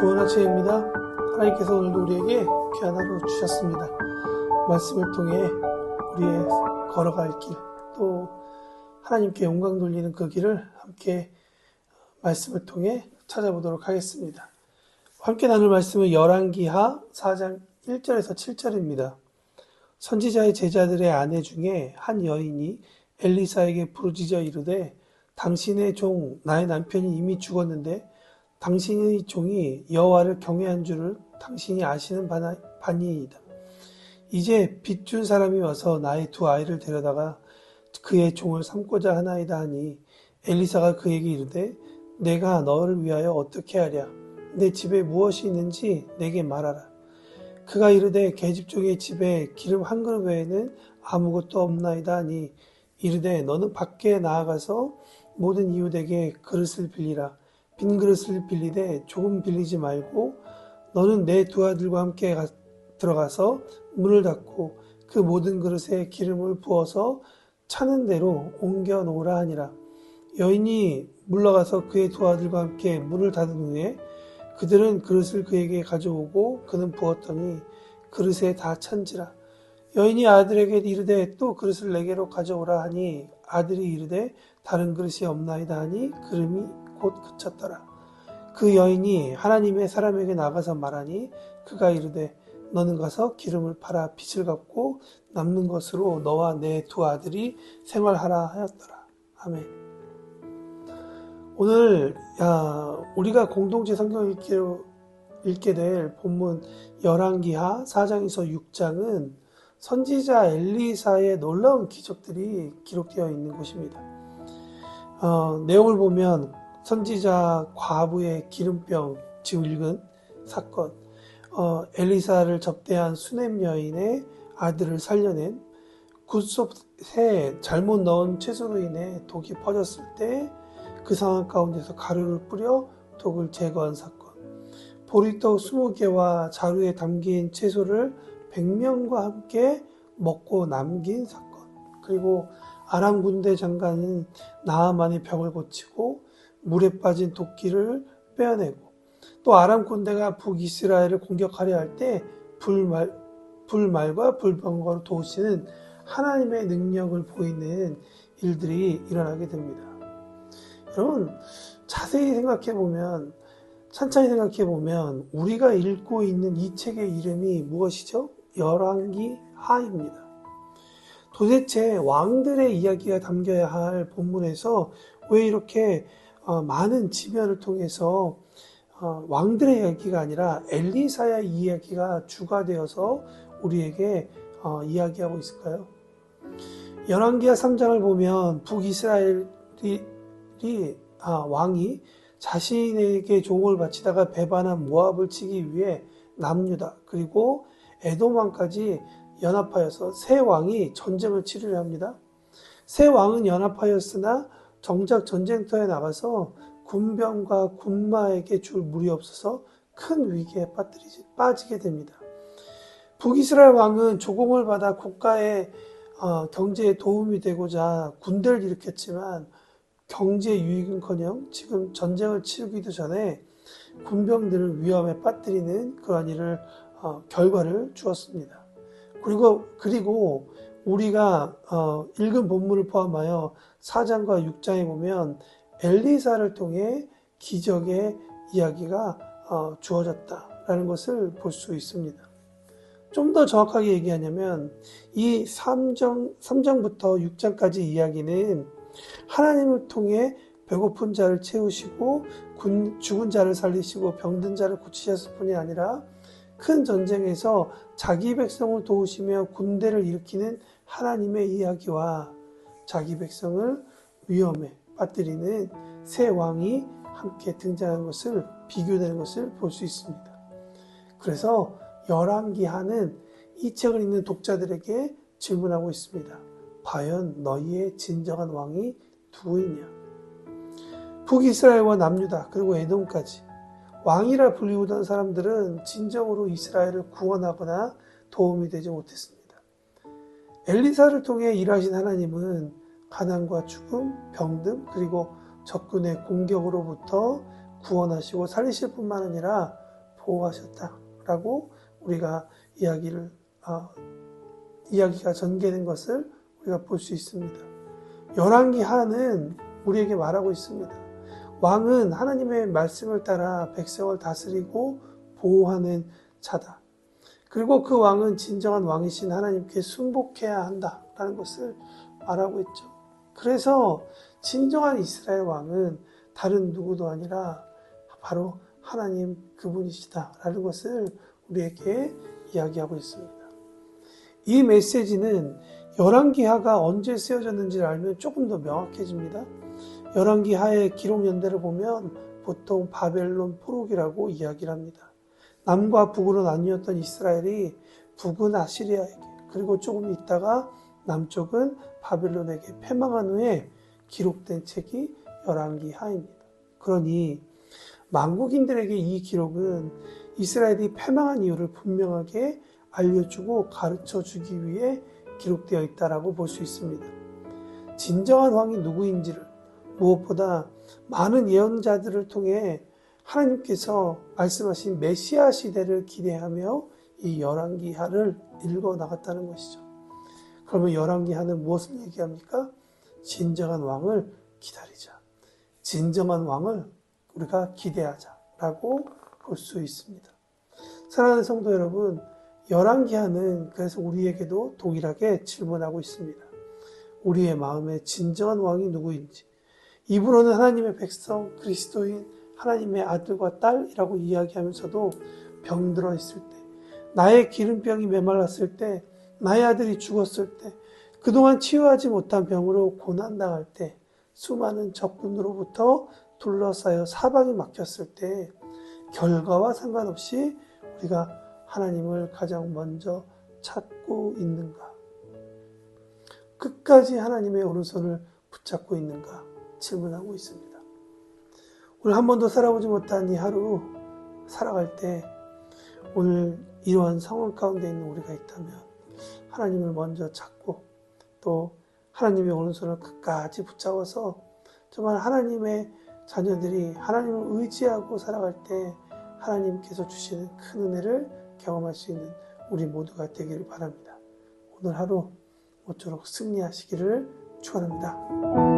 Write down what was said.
좋은 아침입니다. 하나님께서 오늘도 우리에게 귀한 하루 주셨습니다. 말씀을 통해 우리의 걸어갈 길, 또 하나님께 영광 돌리는 그 길을 함께 말씀을 통해 찾아보도록 하겠습니다. 함께 나눌 말씀은 열왕기하 4장 1절에서 7절입니다. 선지자의 제자들의 아내 중에 한 여인이 엘리사에게 부르짖어 이르되 당신의 종 나의 남편이 이미 죽었는데 당신의 종이 여호와를 경외한 줄을 당신이 아시는 바니이다. 이제 빚 준 사람이 와서 나의 두 아이를 데려다가 그의 종을 삼고자 하나이다 하니 엘리사가 그에게 이르되 내가 너를 위하여 어떻게 하랴? 내 집에 무엇이 있는지 내게 말하라. 그가 이르되 계집종의 집에 기름 한 그릇 외에는 아무것도 없나이다 하니 이르되 너는 밖에 나아가서 모든 이웃에게 그릇을 빌리라. 빈 그릇을 빌리되 조금 빌리지 말고 너는 내 두 아들과 함께 들어가서 문을 닫고 그 모든 그릇에 기름을 부어서 차는 대로 옮겨 놓으라 하니라. 여인이 물러가서 그의 두 아들과 함께 문을 닫은 후에 그들은 그릇을 그에게 가져오고 그는 부었더니 그릇에 다 찬지라. 여인이 아들에게 이르되 또 그릇을 내게로 가져오라 하니 아들이 이르되 다른 그릇이 없나이다 하니 그름이 곧 그쳤더라. 그 여인이 하나님의 사람에게 나가서 말하니 그가 이르되 너는 가서 기름을 팔아 빚을 갚고 남는 것으로 너와 내 두 아들이 생활하라 하였더라. 아멘. 오늘 우리가 공동체 성경 읽게 될 본문 열왕기하 4장에서 6장은 선지자 엘리사의 놀라운 기적들이 기록되어 있는 곳입니다. 내용을 보면 선지자 과부의 기름병 증일근 사건, 엘리사를 접대한 수넴 여인의 아들을 살려낸 굿솥에 잘못 넣은 채소로 인해 독이 퍼졌을 때 그 상황 가운데서 가루를 뿌려 독을 제거한 사건, 보리떡 20개와 자루에 담긴 채소를 100명과 함께 먹고 남긴 사건, 그리고 아람 군대 장관은 나아만의 병을 고치고 물에 빠진 도끼를 빼어내고, 또 아람 군대가 북이스라엘을 공격하려 할 때 불말과 불병거로 도우시는 하나님의 능력을 보이는 일들이 일어나게 됩니다. 여러분, 자세히 생각해보면, 찬찬히 생각해보면 우리가 읽고 있는 이 책의 이름이 무엇이죠? 열왕기하입니다. 도대체 왕들의 이야기가 담겨야 할 본문에서 왜 이렇게 많은 지면을 통해서 왕들의 이야기가 아니라 엘리사의 이야기가 주가 되어서 우리에게 이야기하고 있을까요? 열왕기하 3장을 보면 북이스라엘이 왕이 자신에게 종을 바치다가 배반한 모압을 치기 위해 남유다 그리고 에돔왕까지 연합하여서 세 왕이 전쟁을 치르려 합니다. 세 왕은 연합하였으나 정작 전쟁터에 나가서 군병과 군마에게 줄 물이 없어서 큰 위기에 빠지게 됩니다. 북이스라엘 왕은 조공을 받아 국가의 경제에 도움이 되고자 군대를 일으켰지만 경제 유익은커녕 지금 전쟁을 치르기도 전에 군병들을 위험에 빠뜨리는 그러한 일을 결과를 주었습니다. 그리고 우리가 읽은 본문을 포함하여 4장과 6장에 보면 엘리사를 통해 기적의 이야기가 주어졌다라는 것을 볼 수 있습니다. 좀 더 정확하게 얘기하냐면 이 3장부터 6장까지 이야기는 하나님을 통해 배고픈 자를 채우시고 죽은 자를 살리시고 병든 자를 고치셨을 뿐이 아니라 큰 전쟁에서 자기 백성을 도우시며 군대를 일으키는 하나님의 이야기와 자기 백성을 위험에 빠뜨리는 세 왕이 함께 등장하는 것을, 비교되는 것을 볼 수 있습니다. 그래서 열왕기하는 이 책을 읽는 독자들에게 질문하고 있습니다. 과연 너희의 진정한 왕이 누구이냐? 북이스라엘과 남유다 그리고 에돔까지 왕이라 불리우던 사람들은 진정으로 이스라엘을 구원하거나 도움이 되지 못했습니다. 엘리사를 통해 일하신 하나님은 가난과 죽음, 병듦 그리고 적군의 공격으로부터 구원하시고 살리실 뿐만 아니라 보호하셨다라고 우리가 이야기가 전개된 것을 우리가 볼 수 있습니다. 열왕기 하는 우리에게 말하고 있습니다. 왕은 하나님의 말씀을 따라 백성을 다스리고 보호하는 자다. 그리고 그 왕은 진정한 왕이신 하나님께 순복해야 한다라는 것을 말하고 있죠. 그래서 진정한 이스라엘 왕은 다른 누구도 아니라 바로 하나님 그분이시다라는 것을 우리에게 이야기하고 있습니다. 이 메시지는 열왕기하가 언제 쓰여졌는지를 알면 조금 더 명확해집니다. 열왕기하의 기록 연대를 보면 보통 바벨론 포로기라고 이야기를 합니다. 남과 북으로 나뉘었던 이스라엘이 북은 아시리아에게 그리고 조금 있다가 남쪽은 바벨론에게 패망한 후에 기록된 책이 열왕기하입니다. 그러니 만국인들에게 이 기록은 이스라엘이 패망한 이유를 분명하게 알려주고 가르쳐주기 위해 기록되어 있다고 볼 수 있습니다. 진정한 왕이 누구인지를 무엇보다 많은 예언자들을 통해 하나님께서 말씀하신 메시아 시대를 기대하며 이 열왕기하를 읽어 나갔다는 것이죠. 그러면 열왕기하는 무엇을 얘기합니까? 진정한 왕을 기다리자. 진정한 왕을 우리가 기대하자라고 볼 수 있습니다. 사랑하는 성도 여러분, 열왕기하는 그래서 우리에게도 동일하게 질문하고 있습니다. 우리의 마음에 진정한 왕이 누구인지, 입으로는 하나님의 백성, 그리스도인, 하나님의 아들과 딸이라고 이야기하면서도 병들어 있을 때, 나의 기름병이 메말랐을 때, 나의 아들이 죽었을 때, 그동안 치유하지 못한 병으로 고난당할 때, 수많은 적군으로부터 둘러싸여 사방이 막혔을 때, 결과와 상관없이 우리가 하나님을 가장 먼저 찾고 있는가? 끝까지 하나님의 오른손을 붙잡고 있는가? 질문하고 있습니다. 오늘 한 번도 살아보지 못한 이 하루 살아갈 때 오늘 이러한 상황 가운데 있는 우리가 있다면 하나님을 먼저 찾고 또 하나님의 오른손을 끝까지 붙잡아서 정말 하나님의 자녀들이 하나님을 의지하고 살아갈 때 하나님께서 주시는 큰 은혜를 경험할 수 있는 우리 모두가 되기를 바랍니다. 오늘 하루 모쪼록 승리하시기를 축원합니다.